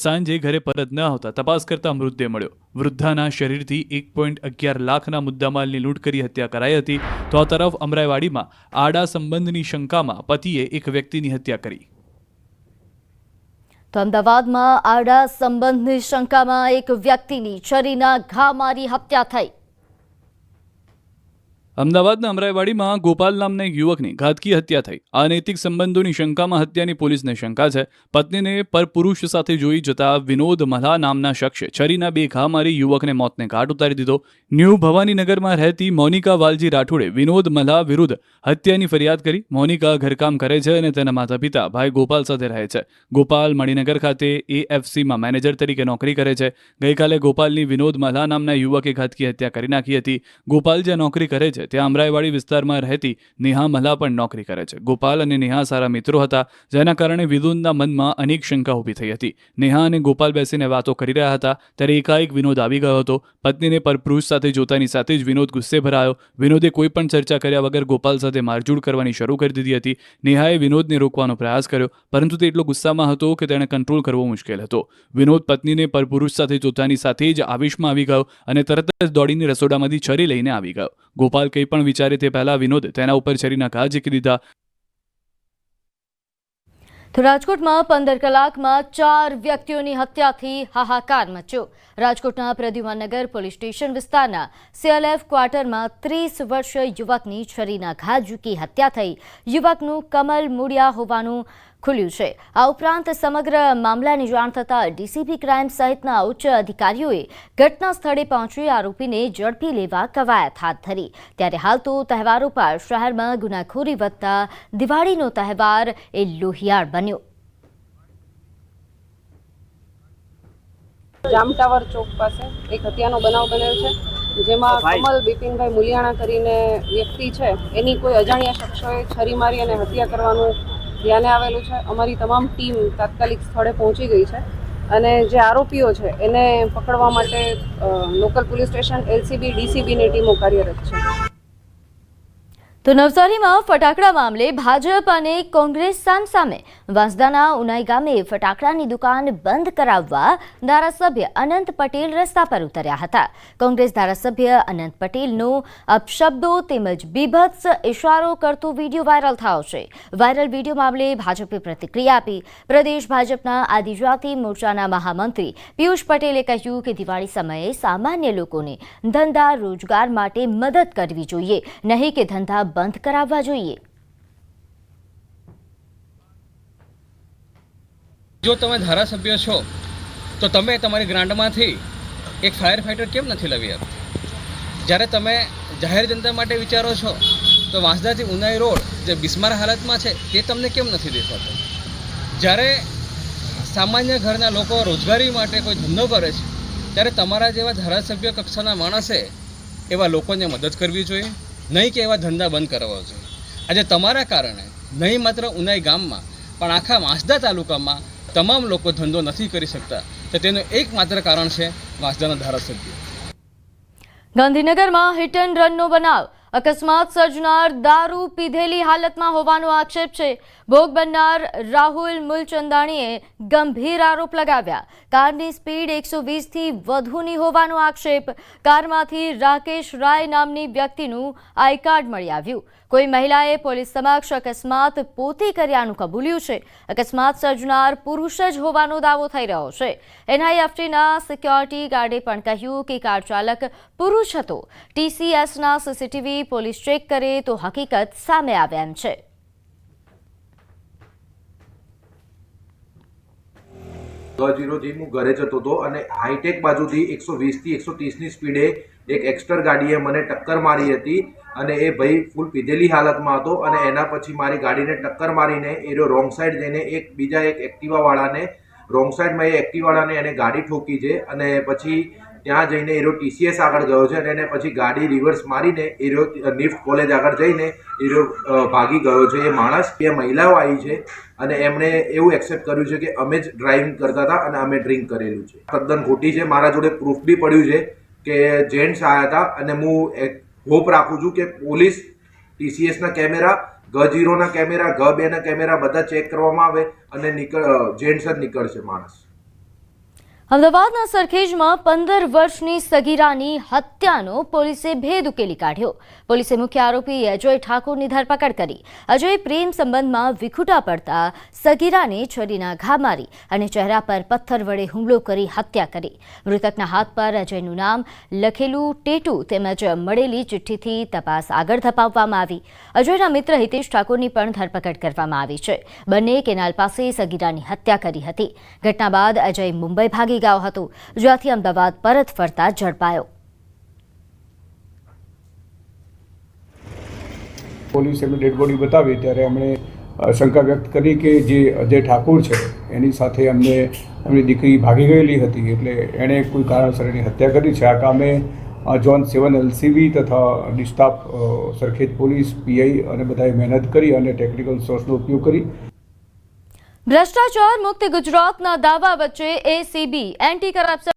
સાંજે ઘરે પરત ન આવતા તપાસ કરતા મૃતદેહ મળ્યો. વૃદ્ધાના શરીરથી 1.11 લાખના મુદ્દામાલની લૂંટ કરી હત્યા કરાઈ હતી. તો આ તરફ અમરાઈવાડીમાં આડા સંબંધની શંકામાં પતિએ એક વ્યક્તિની હત્યા કરી. તો અમદાવાદમાં આડા સંબંધની શંકામાં એક વ્યક્તિની છરીના ઘા મારી હત્યા થઈ. અમદાવાદના અમરાઈવાડીમાં ગોપાલ નામના એક યુવકની ઘાતકી હત્યા થઈ. અનૈતિક સંબંધોની શંકામાં હત્યાની પોલીસને શંકા છે. પત્નીને પરપુરુષ સાથે જોઈ જતા વિનોદ મલ્હા નામના શખ્સે છરીના 2 ઘા મારી યુવકને મોતને ઘાટ ઉતારી દીધો. ન્યૂ ભવાનીનગરમાં રહેતી મોનિકા વાલજી રાઠોડે વિનોદ મલ્હા વિરુદ્ધ હત્યાની ફરિયાદ કરી. મોનિકા ઘરકામ કરે છે અને તેના માતા પિતા ભાઈ ગોપાલ સાથે રહે છે. ગોપાલ મણિનગર ખાતે AFCમાં મેનેજર તરીકે નોકરી કરે છે. ગઈકાલે ગોપાલની વિનોદ મલ્હા નામના યુવકે ઘાતકી હત્યા કરી નાખી હતી. ગોપાલ જ્યાં નોકરી કરે છે ત્યાં અમરાઈવાડી વિસ્તારમાં રહેતી નેહા મલ્હા પણ નોકરી કરે છે. ગોપાલ અને નેહા સારા મિત્રો હતા, જેના કારણે વિનોદના મનમાં અનેક શંકા ઊભી થઈ હતી. નેહા અને ગોપાલ બેસીને વાતો કરી રહ્યા હતા ત્યારે એકાએક વિનોદ આવી ગયો હતો. પત્નીને પરપુરુષ સાથે જોતાની સાથે જ વિનોદ ગુસ્સે ભરાયો. વિનોદે કોઈ પણ ચર્ચા કર્યા વગર ગોપાલ સાથે મારઝૂડ કરવાની શરૂ કરી દીધી હતી. નેહાએ વિનોદને રોકવાનો પ્રયાસ કર્યો, પરંતુ તે એટલો ગુસ્સામાં હતો કે તેણે કંટ્રોલ કરવો મુશ્કેલ હતો. વિનોદ પત્નીને પરપુરુષ સાથે જોતાની સાથે જ આવેશમાં આવી ગયો અને તરત જ દોડીને રસોડામાંથી છરી લઈને આવી ગયો. ગોપાલ કંઈ પણ વિચારે તે પહેલા વિનોદ તેના ઉપર છરીના ઘા ઝીકી દીધા. તો રાજકોટમાં 15 કલાકમાં 4 વ્યક્તિઓની હત્યાથી હાહાકાર મચ્યો. રાજકોટના પ્રદ્યુમનનગર પોલીસ સ્ટેશન વિસ્તારના CLF ક્વાર્ટરમાં 30 વર્ષીય યુવકની છરીના ઘા ઝૂકી હત્યા થઈ. યુવકનું કમલ મુડિયા હોવાનું ખુલ્યું છે. આ ઉપરાંત સમગ્ર મામલાની જાણ થતાં DCP ક્રાઇમ સહિતના ઉચ્ચ અધિકારીઓએ ઘટના સ્થળે પહોંચી આરોપીને ઝડપી લેવા કવાયત હાથ ધરી. ત્યારે હાલ તો તહેવારો પર શહેરમાં ગુનાખોરી વધતા દિવાળીનો તહેવાર એ લોહિયાળ બન્યો. જામ ટાવર ચોક પાસે એક હત્યાનો બનાવ બન્યો છે, જેમાં કમલ બિપિનભાઈ મુલિયાણા કરીને વ્યક્તિ છે, એની કોઈ અજાણ્યા શખ્સોએ છરી મારી અને હત્યા કરવાનું ધ્યાને આવેલું છે. અમારી તમામ ટીમ તાત્કાલિક સ્થળે પહોંચી ગઈ છે અને જે આરોપીઓ છે એને પકડવા માટે લોકલ પોલીસ સ્ટેશન, LCB, DCBની ટીમો કાર્યરત છે. તો નવસારીમાં ફટાકડા મામલે ભાજપ અને કોંગ્રેસ સામસામે. વાંસદાના ઉનાઈ ગામે ફટાકડાની દુકાન બંધ કરાવવા ધારાસભ્ય અનંત પટેલ રસ્તા પર ઉતર્યા હતા. કોંગ્રેસ ધારાસભ્ય અનંત પટેલનો અપશબ્દો તેમજ બીભત્સ ઇશારો કરતો વિડીયો વાયરલ થયો છે. વાયરલ વિડીયો મામલે ભાજપે પ્રતિક્રિયા આપી. પ્રદેશ ભાજપના આદિજાતિ મોરચાના મહામંત્રી પિયુષ પટેલે કહ્યું કે દિવાળી સમયે સામાન્ય લોકોને ધંધા રોજગાર માટે મદદ કરવી જોઈએ, નહીં કે ધંધા બંધ કરાવવા જોઈએ. જો તમે ધારાસભ્ય છો તો તમે તમારી ગ્રાન્ટમાંથી એક ફાયર ફાઇટર કેમ નથી લાવી આપતા? જ્યારે તમે જાહેર જનતા માટે વિચારો છો તો વાંસદાથી ઉનાઈ રોડ જે બિસ્માર હાલતમાં છે તે તમને કેમ નથી દેખાતો? જ્યારે સામાન્ય ઘરના લોકો રોજગારી માટે કોઈ ધંધો કરે છે ત્યારે તમારા જેવા ધારાસભ્ય કક્ષાના માણસે એવા લોકોને મદદ કરવી જોઈએ, નહીં કે એવા ધંધા બંધ કરવા જોઈએ. આજે તમારા કારણે નહીં માત્ર ઉનાઈ ગામમાં પણ આખા વાંસદા તાલુકામાં તમામ લોકો ધંધો નથી કરી શકતા. તો તેનું એકમાત્ર કારણ છે વાંસદાના ધારાસભ્ય. ગાંધીનગરમાં હિટ એન્ડ રનનો બનાવ. અકસ્માત સર્જનાર દારૂ પીધેલી હાલતમાં હોવાનો આક્ષેપ છે. ભોગ બનનાર રાહુલ મુલચંદાણીએ ગંભીર આરોપ લગાવ્યા. કારની સ્પીડ 120થી વધુની હોવાનો આક્ષેપ. કારમાંથી રાકેશ રાય નામની વ્યક્તિનું આઈ કાર્ડ મળી આવ્યું. કોઈ મહિલાએ પોલીસ સમક્ષ અકસ્માત પોતે કર્યાનું કબૂલ્યું છે. અકસ્માત સર્જનાર પુરુષ જ હોવાનો દાવો થઈ રહ્યો છે. NIFTના સિક્યોરિટી ગાર્ડે પણ કહ્યું કે કાર ચાલક પુરુષ હતો. TCSના CCTV પોલીસ ચેક કરે તો હકીકત સામે આવે એમ છે. G0 હું ઘરે જતો હતો અને હાઈટેક બાજુથી 120થી 130ની સ્પીડે એક એક્સ્ટર ગાડીએ મને ટક્કર મારી હતી અને એ ભાઈ ફૂલ પીધેલી હાલતમાં હતો અને એના પછી મારી ગાડીને ટક્કર મારીને એ રોંગ સાઈડ જઈને બીજા એક એક્ટિવાવાળાને રોંગ સાઈડમાં એ એક્ટિવાવાળાને એને ગાડી ઠોકી છે અને પછી ત્યાં જઈને એરો TCS આગળ ગયો છે અને એને પછી ગાડી રિવર્સ મારીને એરો નિફ્ટ કોલેજ આગળ જઈને એરો ભાગી ગયો છે. એ માણસ બે મહિલાઓ આવી છે અને એમણે એવું એક્સેપ્ટ કર્યું છે કે અમે જ ડ્રાઇવિંગ કરતા હતા અને અમે ડ્રિંક કરેલું છે. તદ્દન ખોટી છે. મારા જોડે પ્રૂફ બી પડ્યું છે કે જેન્ટ્સ આવ્યા હતા અને હું હોપ રાખું છું કે પોલીસ TCSના કેમેરા, G0ના કેમેરા, G2ના કેમેરા બધા ચેક કરવામાં આવે અને જેન્ટ્સ જ નીકળશે માણસ. અમદાવાદના સરખેજમાં 15 વર્ષની સગીરાની હત્યાનો પોલીસે ભેદ ઉકેલી કાઢ્યો. પોલીસે મુખ્ય આરોપી અજય ઠાકોરની ધરપકડ કરી. અજય પ્રેમ સંબંધમાં વિખૂટા પડતા સગીરાને છરીના ઘા મારી અને ચહેરા પર પથ્થર વડે હુમલો કરી હત્યા કરી. મૃતકના હાથ પર અજયનું નામ લખેલું ટેટુ તેમજ મળેલી ચિઠ્ઠીથી તપાસ આગળ ધપાવવામાં આવી. અજયના મિત્ર હિતેશ ઠાકોરની પણ ધરપકડ કરવામાં આવી છે. બંને કેનાલ પાસે સગીરાની હત્યા કરી હતી. ઘટના બાદ અજય મુંબઈ ભાગી ગયો હતો, જ્યાંથી અમદાવાદ પરત ફરતા ઝડપાયો. પોલીસ એમની ડેડ બોડી બતાવી ત્યારે એમણે શંકા વ્યક્ત કરી કે જે અજય ઠાકોર છે એની સાથે એમની દીકરી ભાગી ગયેલી હતી, એટલે એણે કોઈ કારણસર એની હત્યા કરી છે. આ કામે જોન 7 LCB તથા ડિસ્ટાફ સરખેજ પોલીસ પીઆઈ અને બધાએ મહેનત કરી અને ટેકનિકલ સોર્સનો ઉપયોગ કરી. ભ્રષ્ટાચાર મુક્ત ગુજરાતના દાવા વચ્ચે એસીબી એન્ટી કરપ્શન